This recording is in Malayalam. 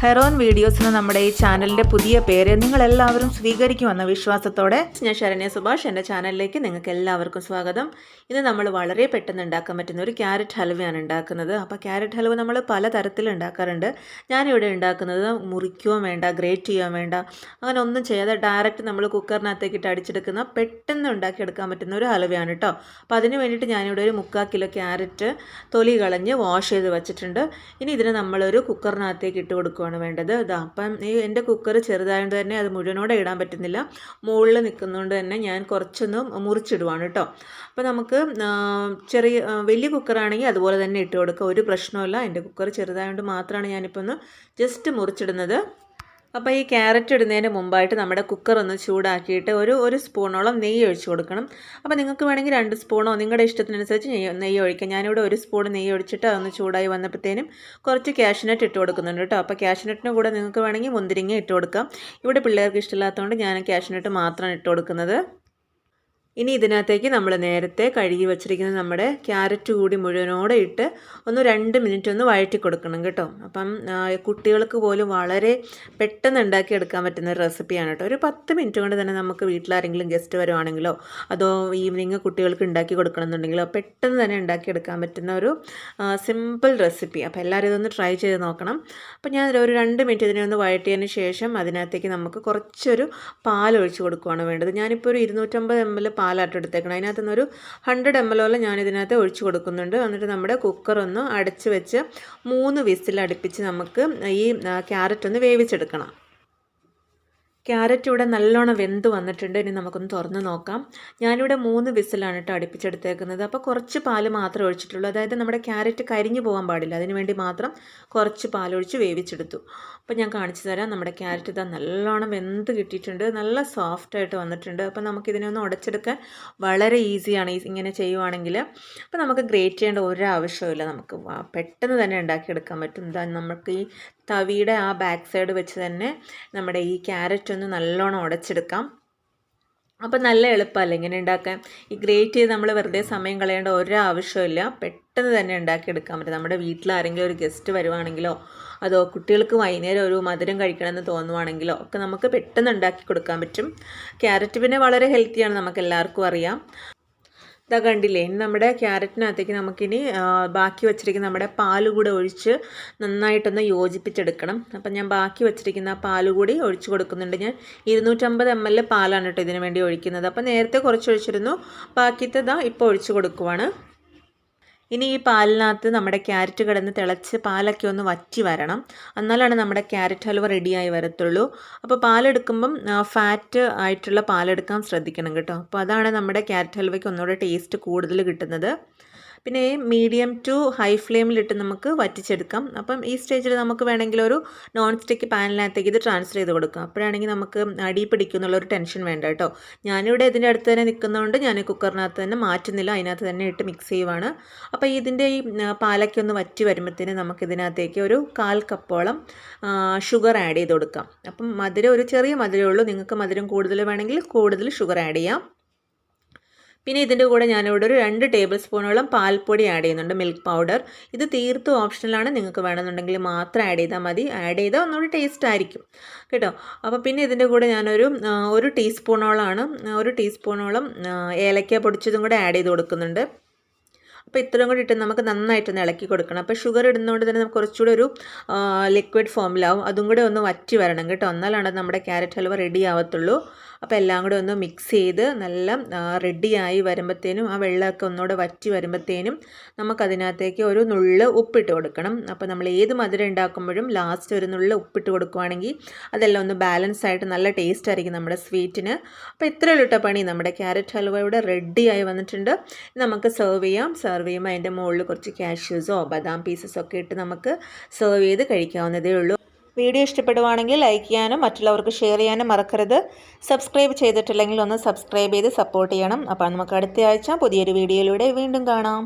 ഹെറോൺ വീഡിയോസിന് നമ്മുടെ ഈ ചാനലിൻ്റെ പുതിയ പേര് നിങ്ങളെല്ലാവരും സ്വീകരിക്കുമെന്ന വിശ്വാസത്തോടെ ഞാൻ ശരണ്യ സുഭാഷ്. എൻ്റെ ചാനലിലേക്ക് നിങ്ങൾക്ക് എല്ലാവർക്കും സ്വാഗതം. ഇന്ന് നമ്മൾ വളരെ പെട്ടെന്ന് ഉണ്ടാക്കാൻ പറ്റുന്ന ഒരു ക്യാരറ്റ് ഹൽവയാണ് ഉണ്ടാക്കുന്നത്. അപ്പോൾ ക്യാരറ്റ് ഹൽവ നമ്മൾ പല തരത്തിൽ ഉണ്ടാക്കാറുണ്ട്. ഞാനിവിടെ ഉണ്ടാക്കുന്നത് മുറിക്കുകയോ വേണ്ട, ഗ്രേറ്റ് ചെയ്യുകയോ വേണ്ട, അങ്ങനെ ഒന്നും ചെയ്യാതെ ഡയറക്റ്റ് നമ്മൾ കുക്കറിനകത്തേക്ക് ഇട്ട് അടിച്ചെടുക്കുന്ന പെട്ടെന്ന് ഉണ്ടാക്കിയെടുക്കാൻ പറ്റുന്ന ഒരു ഹൽവയാണ് കേട്ടോ. അപ്പോൾ അതിന് വേണ്ടിയിട്ട് ഞാനിവിടെ ഒരു 3/4 കിലോ ക്യാരറ്റ് തൊലി കളഞ്ഞ് വാഷ് ചെയ്ത് വെച്ചിട്ടുണ്ട്. ഇനി ഇതിന് നമ്മളൊരു കുക്കറിനകത്തേക്ക് ഇട്ട് കൊടുക്കുക വേണ്ടത്. അപ്പം എൻ്റെ കുക്കർ ചെറുതായതുകൊണ്ട് തന്നെ അത് മുഴുവനോടെ ഇടാൻ പറ്റുന്നില്ല. മുകളിൽ നിൽക്കുന്നതുകൊണ്ട് തന്നെ ഞാൻ കുറച്ചൊന്ന് മുറിച്ചിടുവാണ് കേട്ടോ. അപ്പോൾ നമുക്ക് വലിയ കുക്കറാണെങ്കിൽ അതുപോലെ തന്നെ ഇട്ട് കൊടുക്കുക, ഒരു പ്രശ്നമില്ല. എൻ്റെ കുക്കർ ചെറുതായതുകൊണ്ട് മാത്രമാണ് ഞാനിപ്പോൾ ഒന്ന് ജസ്റ്റ് മുറിച്ചിടുന്നത്. അപ്പോൾ ഈ ക്യാരറ്റ് ഇടുന്നതിന് മുമ്പായിട്ട് നമ്മുടെ കുക്കർ ഒന്ന് ചൂടാക്കിയിട്ട് ഒരു സ്പൂണോളം നെയ്യ് ഒഴിച്ച് കൊടുക്കണം. അപ്പോൾ നിങ്ങൾക്ക് വേണമെങ്കിൽ 2 സ്പൂണോ നിങ്ങളുടെ ഇഷ്ടത്തിനനുസരിച്ച് നെയ്യ് ഒഴിക്കാം. ഞാനിവിടെ 1 സ്പൂൺ നെയ്യ് ഒഴിച്ചിട്ട് അതൊന്ന് ചൂടായി വന്നപ്പോഴത്തേനും കുറച്ച് കാഷ്നട്ട് ഇട്ട് കൊടുക്കുന്നുണ്ട് കേട്ടോ. അപ്പോൾ കാഷ്നട്ടിന് കൂടെ നിങ്ങൾക്ക് വേണമെങ്കിൽ മുന്തിരിങ്ങ ഇട്ട് കൊടുക്കാം. ഇവിടെ പിള്ളേർക്ക് ഇഷ്ടമില്ലാത്തതുകൊണ്ട് ഞാൻ കാഷ്നട്ട് മാത്രമാണ് ഇട്ട് കൊടുക്കുന്നത്. ഇനി ഇതിനകത്തേക്ക് നമ്മൾ നേരത്തെ കഴുകി വെച്ചിരിക്കുന്ന നമ്മുടെ ക്യാരറ്റ് കൂടി മുഴുവനോടെ ഇട്ട് ഒന്ന് 2 മിനിറ്റ് ഒന്ന് വഴറ്റി കൊടുക്കണം കേട്ടോ. അപ്പം കുട്ടികൾക്ക് പോലും വളരെ പെട്ടെന്ന് ഉണ്ടാക്കിയെടുക്കാൻ പറ്റുന്ന ഒരു റെസിപ്പിയാണ് കേട്ടോ. ഒരു 10 മിനിറ്റ് കൊണ്ട് തന്നെ നമുക്ക് വീട്ടിലാരെങ്കിലും ഗസ്റ്റ് വരുവാണെങ്കിലോ അതോ ഈവനിങ് കുട്ടികൾക്ക് ഉണ്ടാക്കി കൊടുക്കണമെന്നുണ്ടെങ്കിലോ പെട്ടെന്ന് തന്നെ ഉണ്ടാക്കിയെടുക്കാൻ പറ്റുന്ന ഒരു സിമ്പിൾ റെസിപ്പി. അപ്പോൾ എല്ലാവരും ഇതൊന്ന് ട്രൈ ചെയ്ത് നോക്കണം. അപ്പോൾ ഞാൻ ഒരു 2 മിനിറ്റ് ഇതിനെ ഒന്ന് വഴറ്റിയതിന് ശേഷം അതിനകത്തേക്ക് നമുക്ക് കുറച്ചൊരു പാൽ ഒഴിച്ച് കൊടുക്കുകയാണ് വേണ്ടത്. ഞാനിപ്പോൾ ഒരു 250 ml പാലാട്ട് എടുത്തേക്കണം. അതിനകത്ത് നിന്നൊരു 100 ml ഞാനിതിനകത്ത് ഒഴിച്ച് കൊടുക്കുന്നുണ്ട്. എന്നിട്ട് നമ്മുടെ കുക്കർ ഒന്ന് അടച്ച് വെച്ച് 3 വിസിൽ അടുപ്പിച്ച് നമുക്ക് ഈ ക്യാരറ്റ് ഒന്ന് വേവിച്ചെടുക്കണം. ക്യാരറ്റ് ഇവിടെ നല്ലോണം വെന്ത് വന്നിട്ടുണ്ട്. ഇനി നമുക്കൊന്ന് തുറന്ന് നോക്കാം. ഞാനിവിടെ 3 വിസിലാണ് കേട്ടോ അടുപ്പിച്ചെടുത്തേക്കുന്നത്. അപ്പോൾ കുറച്ച് പാല് മാത്രമേ ഒഴിച്ചിട്ടുള്ളൂ. അതായത് നമ്മുടെ ക്യാരറ്റ് കരിഞ്ഞു പോകാൻ പാടില്ല, അതിന് വേണ്ടി മാത്രം കുറച്ച് പാലൊഴിച്ച് വേവിച്ചെടുത്തു. അപ്പോൾ ഞാൻ കാണിച്ചു തരാം. നമ്മുടെ ക്യാരറ്റ് ഇതാ നല്ലോണം വെന്ത് കിട്ടിയിട്ടുണ്ട്, നല്ല സോഫ്റ്റായിട്ട് വന്നിട്ടുണ്ട്. അപ്പോൾ നമുക്കിതിനെ ഒന്ന് ഉടച്ചെടുക്കാൻ വളരെ ഈസിയാണ് ഇങ്ങനെ ചെയ്യുവാണെങ്കിൽ. അപ്പോൾ നമുക്ക് ഗ്രേറ്റ് ചെയ്യേണ്ട ഒരാവശ്യമില്ല, നമുക്ക് പെട്ടെന്ന് തന്നെ ഉണ്ടാക്കിയെടുക്കാൻ പറ്റും. ഇതാ നമുക്ക് ഈ തവിയുടെ ആ ബാക്ക് സൈഡ് വെച്ച് തന്നെ നമ്മുടെ ഈ ക്യാരറ്റ് ഒന്ന് നല്ലോണം ഉടച്ചെടുക്കാം. അപ്പോൾ നല്ല എളുപ്പമല്ല ഇങ്ങനെ ഉണ്ടാക്കാൻ. ഈ ഗ്രേറ്റ് ചെയ്ത് നമ്മൾ വെറുതെ സമയം കളയേണ്ട ഒരാവശ്യമില്ല, പെട്ടെന്ന് തന്നെ ഉണ്ടാക്കിയെടുക്കാൻ പറ്റും. നമ്മുടെ വീട്ടിൽ ആരെങ്കിലും ഒരു ഗസ്റ്റ് വരുവാണെങ്കിലോ അതോ കുട്ടികൾക്ക് വൈകുന്നേരം ഒരു മധുരം കഴിക്കണമെന്ന് തോന്നുവാണെങ്കിലോ ഒക്കെ നമുക്ക് പെട്ടെന്ന് ഉണ്ടാക്കി കൊടുക്കാൻ പറ്റും. ക്യാരറ്റ് പിന്നെ വളരെ ഹെൽത്തിയാണ്, നമുക്ക് എല്ലാവർക്കും അറിയാം. ഇതാ കണ്ടില്ലേ, ഇനി നമ്മുടെ ക്യാരറ്റിനകത്തേക്ക് നമുക്കിനി ബാക്കി വെച്ചിരിക്കുന്ന നമ്മുടെ പാല് കൂടെ ഒഴിച്ച് നന്നായിട്ടൊന്ന് യോജിപ്പിച്ചെടുക്കണം. അപ്പം ഞാൻ ബാക്കി വെച്ചിരിക്കുന്ന ആ പാല് കൂടി ഒഴിച്ച് കൊടുക്കുന്നുണ്ട്. ഞാൻ 250 ml പാലാണ് കേട്ടോ ഇതിനു വേണ്ടി ഒഴിക്കുന്നത്. അപ്പം നേരത്തെ കുറച്ച് ഒഴിച്ചിരുന്നു, ബാക്കിയത്തെ ഇതാ ഇപ്പോൾ ഒഴിച്ച് കൊടുക്കുവാണ്. ഇനി ഈ പാലിനകത്ത് നമ്മുടെ ക്യാരറ്റ് കിടന്ന് തിളച്ച് പാലൊക്കെ ഒന്ന് വറ്റി വരണം, എന്നാലാണ് നമ്മുടെ ക്യാരറ്റ് ഹൽവ റെഡിയായി വരത്തുള്ളൂ. അപ്പോൾ പാലെടുക്കുമ്പം ഫാറ്റ് ആയിട്ടുള്ള പാലെടുക്കാൻ ശ്രദ്ധിക്കണം കേട്ടോ. അപ്പോൾ അതാണ് നമ്മുടെ ക്യാരറ്റ് ഹൽവയ്ക്ക് ഒന്നുകൂടെ ടേസ്റ്റ് കൂടുതൽ കിട്ടുന്നത്. പിന്നെ മീഡിയം ടു ഹൈ ഫ്ലെയിമിലിട്ട് നമുക്ക് വറ്റിച്ചെടുക്കാം. അപ്പം ഈ സ്റ്റേജിൽ നമുക്ക് വേണമെങ്കിൽ ഒരു നോൺ സ്റ്റിക്ക് പാനിനകത്തേക്ക് ഇത് ട്രാൻസ്ഫർ ചെയ്ത് കൊടുക്കാം. അപ്പോഴാണെങ്കിൽ നമുക്ക് അടി പിടിക്കുന്നുള്ളൊരു ടെൻഷൻ വേണ്ട കേട്ടോ. ഞാനിവിടെ ഇതിൻ്റെ അടുത്ത് തന്നെ നിൽക്കുന്നതുകൊണ്ട് ഞാൻ കുക്കറിനകത്ത് തന്നെ മാറ്റുന്നില്ല, അതിനകത്ത് തന്നെ ഇട്ട് മിക്സ് ചെയ്യുവാണ്. അപ്പോൾ ഇതിൻ്റെ ഈ പാലൊക്കെ ഒന്ന് വറ്റി വരുമ്പോഴത്തേന് നമുക്കിതിനകത്തേക്ക് ഒരു 1/4 കപ്പോളം ഷുഗർ ആഡ് ചെയ്ത് കൊടുക്കാം. അപ്പം മധുരം ഒരു ചെറിയ മധുരമേ ഉള്ളൂ, നിങ്ങൾക്ക് മധുരം കൂടുതൽ വേണമെങ്കിൽ കൂടുതൽ ഷുഗർ ആഡ് ചെയ്യാം. പിന്നെ ഇതിൻ്റെ കൂടെ ഞാനിവിടെ ഒരു 2 ടേബിൾ സ്പൂണോളം പാൽപ്പൊടി ആഡ് ചെയ്യുന്നുണ്ട്, മിൽക്ക് പൗഡർ. ഇത് തീർത്തും ഓപ്ഷണലാണ്, നിങ്ങൾക്ക് വേണമെന്നുണ്ടെങ്കിൽ മാത്രം ആഡ് ചെയ്താൽ മതി. ആഡ് ചെയ്താൽ ഒന്നുകൂടി ടേസ്റ്റ് ആയിരിക്കും കേട്ടോ. അപ്പോൾ പിന്നെ ഇതിൻ്റെ കൂടെ ഞാനൊരു 1 ടീസ്പൂണോളം ഏലക്ക പൊടിച്ചതും കൂടെ ആഡ് ചെയ്ത് കൊടുക്കുന്നുണ്ട്. അപ്പോൾ ഇത്രയും കൂടി ഇട്ട് നമുക്ക് നന്നായിട്ടൊന്ന് ഇളക്കി കൊടുക്കണം. അപ്പോൾ ഷുഗർ ഇടുന്നതുകൊണ്ട് തന്നെ നമുക്ക് കുറച്ചുകൂടെ ഒരു ലിക്വിഡ് ഫോമിലാവും, അതും കൂടെ ഒന്ന് വറ്റി വരണം കേട്ടോ, എന്നാലാണ് നമ്മുടെ ക്യാരറ്റ് ഹൽവ റെഡി ആവത്തുള്ളൂ. അപ്പോൾ എല്ലാം കൂടെ ഒന്ന് മിക്സ് ചെയ്ത് നല്ല റെഡിയായി വരുമ്പോഴത്തേനും ആ വെള്ളമൊക്കെ ഒന്നുകൂടെ വറ്റി വരുമ്പോഴത്തേനും നമുക്കതിനകത്തേക്ക് ഒരു നുള്ള് ഉപ്പിട്ട് കൊടുക്കണം. അപ്പോൾ നമ്മൾ ഏത് മധുരം ഉണ്ടാക്കുമ്പോഴും ലാസ്റ്റ് ഒരു നുള്ള് ഉപ്പിട്ട് കൊടുക്കുവാണെങ്കിൽ അതെല്ലാം ഒന്ന് ബാലൻസ് ആയിട്ട് നല്ല ടേസ്റ്റ് ആയിരിക്കും നമ്മുടെ സ്വീറ്റിന്. അപ്പോൾ ഇത്രയുള്ള ഇട്ട പണി, നമ്മുടെ ക്യാരറ്റ് ഹൽവ ഇവിടെ റെഡിയായി വന്നിട്ടുണ്ട്. നമുക്ക് സെർവ് ചെയ്യാം. സെർവ് ചെയ്യുമ്പോൾ അതിൻ്റെ മുകളിൽ കുറച്ച് കാഷ്യൂസോ ബദാം പീസസോ ഒക്കെ ഇട്ട് നമുക്ക് സെർവ് ചെയ്ത് കഴിക്കാവുന്നതേ ഉള്ളൂ. വീഡിയോ ഇഷ്ടപ്പെടുവാണെങ്കിൽ ലൈക്ക് ചെയ്യാനും മറ്റുള്ളവർക്ക് ഷെയർ ചെയ്യാനും മറക്കരുത്. സബ്സ്ക്രൈബ് ചെയ്തിട്ടില്ലെങ്കിൽ ഒന്ന് സബ്സ്ക്രൈബ് ചെയ്ത് സപ്പോർട്ട് ചെയ്യണം. അപ്പോൾ നമുക്ക് അടുത്ത ആഴ്ച പുതിയൊരു വീഡിയോയിലൂടെ വീണ്ടും കാണാം.